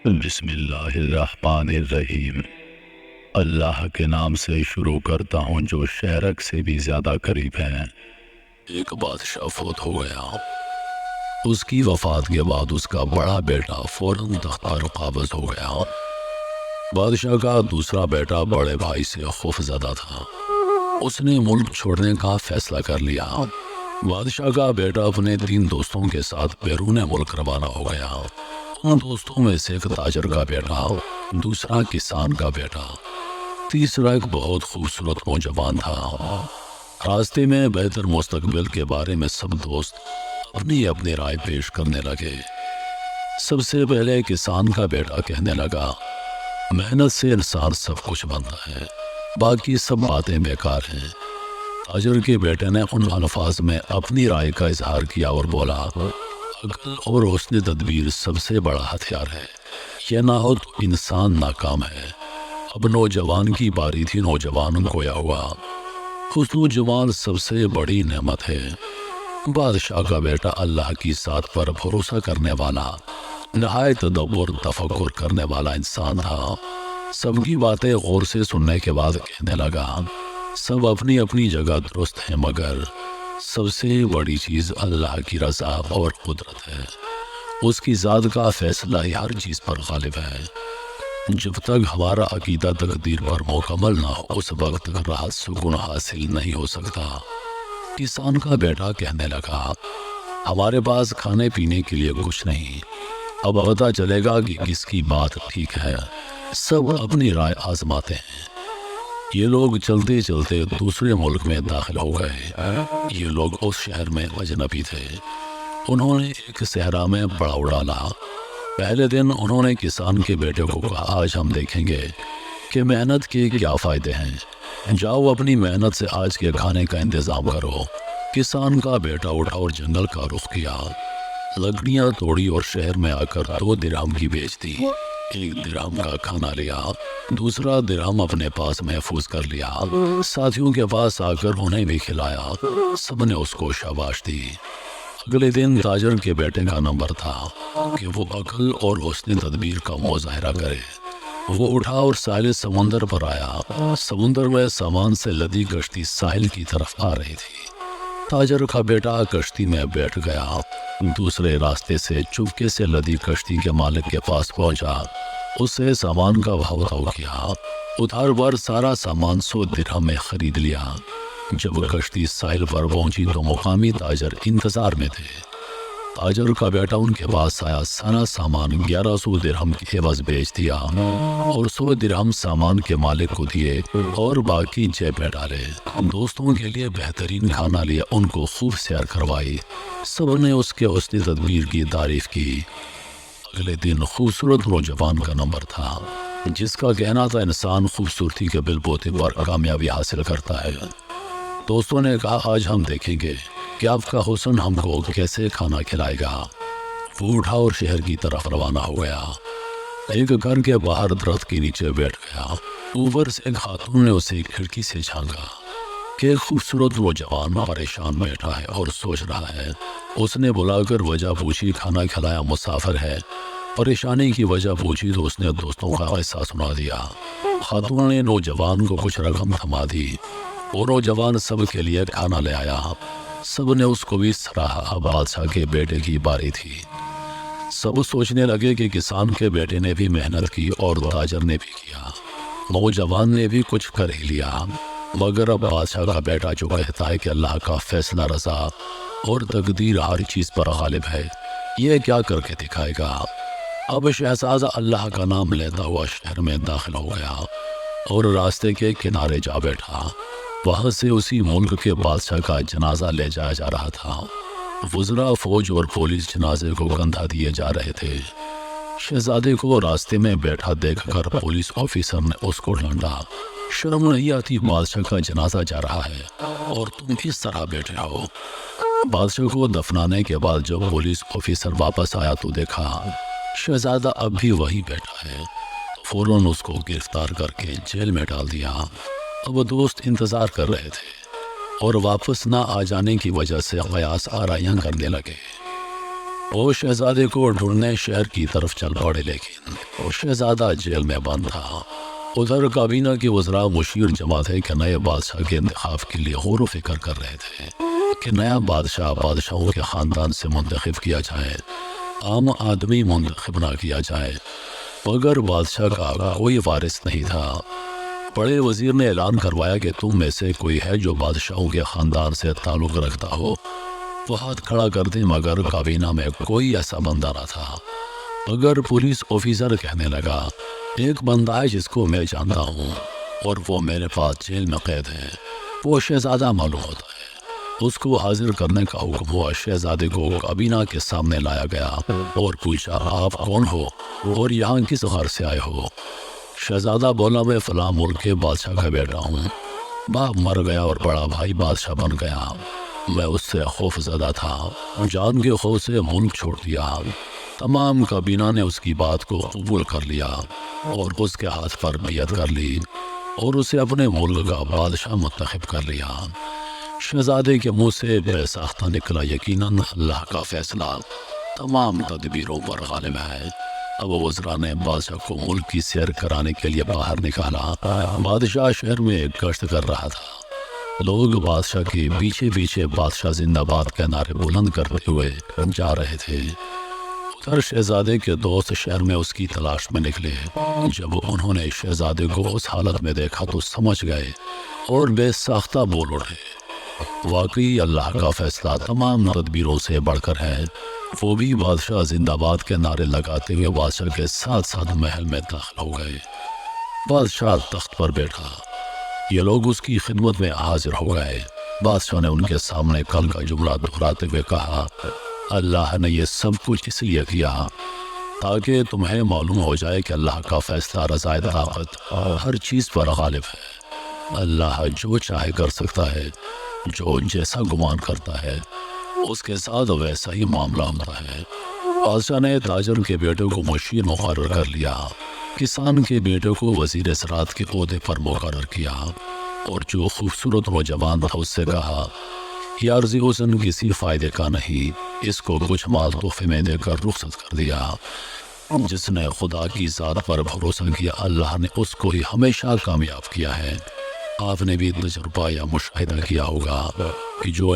بسم اللہ الرحمن الرحیم۔ اللہ کے نام سے شروع کرتا ہوں جو شہرک سے بھی زیادہ قریب ہے۔ ایک بادشاہ فوت ہو گیا۔ اس کی وفات کے بعد اس کا بڑا بیٹا فوراً تخت پر قابض ہو گیا۔ بادشاہ کا دوسرا بیٹا بڑے بھائی سے خوف زدہ تھا۔ اس نے ملک چھوڑنے کا فیصلہ کر لیا۔ بادشاہ کا بیٹا اپنے 3 دوستوں کے ساتھ بیرون ملک روانہ ہو گیا۔ ان دوستوں میں سے ایک تاجر کا بیٹا، دوسرا کسان کا بیٹا، تیسرا ایک بہت خوبصورت نوجوان تھا۔ راستے میں بہتر مستقبل کے بارے میں سب دوست اپنی اپنی رائے پیش کرنے لگے۔ سب سے پہلے کسان کا بیٹا کہنے لگا، محنت سے انسان سب کچھ بنتا ہے، باقی سب باتیں بیکار ہیں۔ تاجر کے بیٹے نے ان الفاظ میں اپنی رائے کا اظہار کیا اور بولا، عقل اور حسن تدبیر سب سے بڑا ہتھیار ہے، یہ نہ ہو تو انسان ناکام ہے۔ اب نوجوان کی باری تھی۔ نوجوان گویا ہوا، حسن و جمال سب سے بڑی نعمت ہے۔ بادشاہ کا بیٹا اللہ کی ذات پر بھروسہ کرنے والا، نہایت تدبر تفکر کرنے والا انسان تھا۔ سب کی باتیں غور سے سننے کے بعد کہنے لگا، سب اپنی اپنی جگہ درست ہیں، مگر سب سے بڑی چیز اللہ کی رضا اور قدرت ہے۔ اس کی ذات کا فیصلہ ہی ہر چیز پر غالب ہے۔ جب تک ہمارا عقیدہ تقدیر پر مکمل نہ ہو، اس وقت تک راحت سکون حاصل نہیں ہو سکتا۔ کسان کا بیٹا کہنے لگا، ہمارے پاس کھانے پینے کے لیے کچھ نہیں، اب پتہ چلے گا کہ کس کی بات ٹھیک ہے۔ سب اپنی رائے آزماتے ہیں۔ یہ لوگ چلتے چلتے دوسرے ملک میں داخل ہو گئے۔ یہ لوگ اس شہر میں اجنبی تھے۔ انہوں نے ایک صحرا میں پڑاؤ ڈالا۔ پہلے دن انہوں نے کسان کے بیٹے کو کہا، آج ہم دیکھیں گے کہ محنت کے کیا فائدے ہیں، جاؤ اپنی محنت سے آج کے کھانے کا انتظام کرو۔ کسان کا بیٹا اٹھا اور جنگل کا رخ کیا، لکڑیاں توڑی اور شہر میں آ کر 2 درہم کی بیچ دی۔ 1 درہم کا کھانا لیا، دوسرا درہم اپنے پاس محفوظ کر لیا۔ ساتھیوں کے پاس آ کر انہیں بھی کھلایا، سب نے اس کو شاباش دی۔ اگلے دن تاجر کے بیٹے کا نمبر تھا کہ وہ عقل اور حسن تدبیر کا مظاہرہ کرے۔ وہ اٹھا اور ساحل سمندر پر آیا۔ سمندر میں سامان سے لدی کشتی ساحل کی طرف آ رہی تھی۔ تاجر کا بیٹا کشتی میں بیٹھ گیا، دوسرے راستے سے چپکے سے لدی کشتی کے مالک کے پاس پہنچا، اس سے سامان کا بھاؤ تاؤ کیا۔ ادھار بار سارا سامان 100 درہم میں خرید لیا۔ جب کشتی ساحل پر پہنچی تو مقامی تاجر انتظار میں تھے۔ تاجر کا بیٹا ان کے پاس آیا، سارا سامان 1100 درہم کے عوض بیچ دیا اور 100 درہم سامان کے مالک کو دیے اور باقی جیب میں ڈالے۔ دوستوں کے لیے بہترین کھانا لیا، ان کو خوب سیر کروائی۔ سب نے اس کے حسن تدبیر کی تعریف کی۔ اگلے دن خوبصورت نوجوان کا نمبر تھا، جس کا کہنا تھا انسان خوبصورتی کے بل بوتے پر کامیابی حاصل کرتا ہے۔ دوستوں نے کہا، آج ہم دیکھیں گے کہ آپ کا حسن ہم کو کیسے کھانا کھلائے گا۔ وہ اٹھا اور شہر کی طرف روانہ ہو گیا۔ ایک گھر کے باہر درخت کے نیچے بیٹھ گیا۔ اوپر سے ایک خاتون نے اسے کھڑکی سے جھانکا کہ ایک خوبصورت نوجوان پریشان بیٹھا ہے اور سوچ رہا ہے۔ اس نے بلا کر وجہ پوچھی، کھانا کھلایا، مسافر ہے۔ پریشانی کی وجہ پوچھی تو اس نے دوستوں کا قصہ سنا دیا۔ خاتون نے نوجوان کو کچھ رقم تھما دی۔ وہ نوجوان سب کے لیے کھانا لے آیا۔ سب نے اس کو بھی سراہا۔ بادشاہ کے بیٹے کی باری تھی۔ سب سوچنے لگے کہ کسان کے بیٹے نے بھی محنت کی اور تاجر نے بھی کیا، نوجوان نے بھی کچھ کر ہی لیا، مگر اب بادشاہ کا بیٹا جو کہتا ہے کہ اللہ کا فیصلہ رضا اور تقدیر ہر چیز پر غالب ہے، یہ کیا کر کے دکھائے گا۔ اب شہزادہ اللہ کا نام لیتا ہوا شہر میں داخل ہو گیا اور راستے کے کنارے جا بیٹھا۔ وہاں سے اسی ملک کے بادشاہ کا جنازہ لے جایا جا رہا تھا۔ وزراء، فوج اور پولیس جنازے کو کندھا دیے جا رہے تھے۔ شہزادے کو راستے میں بیٹھا دیکھ کر پولیس آفیسر نے اس کو ڈانٹا، شرم نہیں آتی؟ بادشاہ کا جنازہ جا رہا ہے اور تم اس طرح بیٹھے ہو۔ بادشاہ کو دفنانے کے بعد جب پولیس آفیسر واپس آیا تو دیکھا شہزادہ اب بھی وہیں بیٹھا ہے۔ فوراً اس کو گرفتار کر کے جیل میں ڈال دیا۔ اب دوست انتظار کر رہے تھے اور واپس نہ آ جانے کی وجہ سے قیاس آرائیاں کرنے لگے۔ وہ شہزادے کو ڈھونڈنے شہر کی طرف چل پڑے، لیکن وہ شہزادہ جیل میں بند تھا۔ ادھر کابینہ کے وزراء مشیر جمع تھے کہ نئے بادشاہ کے انتخاب کے لیے غور و فکر کر رہے تھے کہ نیا بادشاہ بادشاہوں کے خاندان سے منتخب کیا جائے، عام آدمی منتخب نہ کیا جائے، مگر بادشاہ کا کوئی وارث نہیں تھا۔ بڑے وزیر نے اعلان کروایا کہ تم میں سے کوئی ہے جو بادشاہوں کے خاندان سے تعلق رکھتا ہو، وہ ہاتھ کھڑا کر دیں، مگر کابینہ میں کوئی ایسا بندہ نہ تھا۔ مگر پولیس آفیسر کہنے لگا، ایک بندہ ہے جس کو میں جانتا ہوں اور وہ میرے پاس جیل میں قید ہے، وہ شہزادہ معلوم ہوتا ہے۔ اس کو حاضر کرنے کا حکم ہوا۔ شہزادے کو کابینہ کے سامنے لایا گیا اور پوچھا، آپ کون ہو اور یہاں کس غرض سے آئے ہو؟ شہزادہ بولا، میں فلاں ملک کے بادشاہ کا بیٹا ہوں، باپ مر گیا اور بڑا بھائی بادشاہ بن گیا، میں اس سے خوف زدہ تھا، جان کے خوف سے ملک چھوڑ دیا۔ تمام کابینہ نے اس کی بات کو قبول کر لیا اور اس کے ہاتھ پر بیعت کر لی اور اسے اپنے ملک کا بادشاہ منتخب کر لیا۔ شہزادے کے منہ سے بے ساختہ نکلا، یقیناً اللہ کا فیصلہ تمام تدبیروں پر غالب ہے۔ اب وزراء نے بادشاہ کو ملک کی سیر کرانے کے لیے باہر نکالا۔ بادشاہ شہر میں گشت کر رہا تھا، لوگ بادشاہ کے پیچھے پیچھے بادشاہ زندہ باد کے نعرے بلند کرتے ہوئے جا رہے تھے۔ ادھر شہزادے کے دوست شہر میں اس کی تلاش میں نکلے۔ جب انہوں نے شہزادے کو اس حالت میں دیکھا تو سمجھ گئے اور بے ساختہ بول اٹھے، واقعی اللہ کا فیصلہ تمام تدبیروں سے بڑھ کر ہے۔ وہ بھی بادشاہ زندہ باد کے نعرے لگاتے ہوئے بادشاہ کے ساتھ ساتھ محل میں داخل ہو گئے۔ بادشاہ تخت پر بیٹھا، یہ لوگ اس کی خدمت میں حاضر ہو گئے۔ بادشاہ نے ان کے سامنے کل کا جملہ دہراتے ہوئے کہا، اللہ نے یہ سب کچھ اس لیے کیا تاکہ تمہیں معلوم ہو جائے کہ اللہ کا فیصلہ رضائے طاقت ہر چیز پر غالب ہے۔ اللہ جو چاہے کر سکتا ہے، جو جیسا گمان کرتا ہے اس کے ساتھ ویسا ہی معاملہ ہوتا ہے۔ بادشاہ نے تاجر کے بیٹے کو مشیر مقرر کر لیا، کسان کے بیٹے کو وزیر زراعت کے عہدے پر مقرر کیا، اور جو خوبصورت نوجوان تھا اس سے کہا، یہ عرضی حسن کسی فائدے کا نہیں، اس کو کچھ مال تحفے میں دے کر رخصت کر دیا۔ جس نے خدا کی ذات پر بھروسہ کیا، اللہ نے اس کو ہی ہمیشہ کامیاب کیا ہے۔ آپ نے بھی تجربہ یا مشاہدہ کیا ہوگا کہ جو